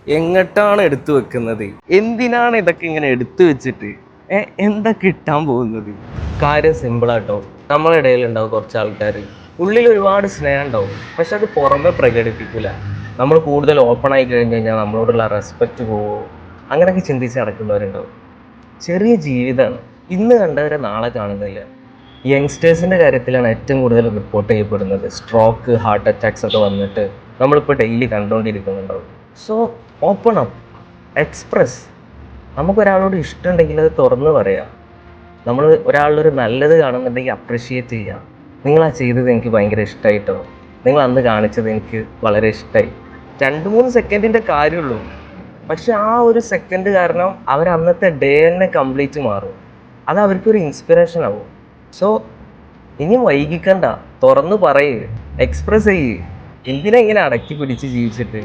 എങ്ങോട്ടാണ് എടുത്തു വെക്കുന്നത്? എന്തിനാണ് ഇതൊക്കെ ഇങ്ങനെ എടുത്തു വെച്ചിട്ട് എന്താ കിട്ടാൻ പോകുന്നത്? കാര്യം സിമ്പിളാട്ടോ. നമ്മളെ ഇടയിലുണ്ടാവും കുറച്ച് ആൾക്കാർ, ഉള്ളിൽ ഒരുപാട് സ്നേഹം ഉണ്ടാവും, പക്ഷെ അത് പുറമെ പ്രകടിപ്പിക്കില്ല. നമ്മൾ കൂടുതൽ ഓപ്പൺ ആയി കഴിഞ്ഞ് കഴിഞ്ഞാൽ നമ്മളോടുള്ള റെസ്പെക്റ്റ് പോവോ, അങ്ങനെയൊക്കെ ചിന്തിച്ച് നടക്കുന്നവരുണ്ടാവും. ചെറിയ ജീവിതമാണ്, ഇന്ന് കണ്ടവരെ നാളെ കാണുന്നില്ല. യങ്സ്റ്റേഴ്സിൻ്റെ കാര്യത്തിലാണ് ഏറ്റവും കൂടുതൽ റിപ്പോർട്ട് ചെയ്യപ്പെടുന്നത്. സ്ട്രോക്ക്, ഹാർട്ട് അറ്റാക്സ് ഒക്കെ വന്നിട്ട് നമ്മളിപ്പോൾ ഡെയിലി കണ്ടുകൊണ്ടിരിക്കുന്നുണ്ടാവും. So open up, express. നമുക്കൊരാളോട് ഇഷ്ടമുണ്ടെങ്കിൽ അത് തുറന്ന് പറയാം. നമ്മൾ ഒരാളിലൊരു നല്ലത് കാണുന്നുണ്ടെങ്കിൽ അപ്രിഷിയേറ്റ് ചെയ്യാം. നിങ്ങൾ ആ ചെയ്തത് എനിക്ക് ഭയങ്കര ഇഷ്ടമായിട്ടോ, നിങ്ങൾ അന്ന് കാണിച്ചത് എനിക്ക് വളരെ ഇഷ്ടമായി. 2-3 സെക്കൻഡിൻ്റെ കാര്യമുള്ളൂ, പക്ഷെ ആ ഒരു സെക്കൻഡ് കാരണം അവർ അന്നത്തെ ഡേ തന്നെ കംപ്ലീറ്റ് മാറും. അത് അവർക്കൊരു ഇൻസ്പിറേഷൻ ആവും. സോ ഇനി വൈകിക്കണ്ട, തുറന്ന് പറയ്, എക്സ്പ്രസ് ചെയ്യ്. എന്തിനാ ഇങ്ങനെ അടക്കി പിടിച്ച് ജീവിച്ചിട്ട്?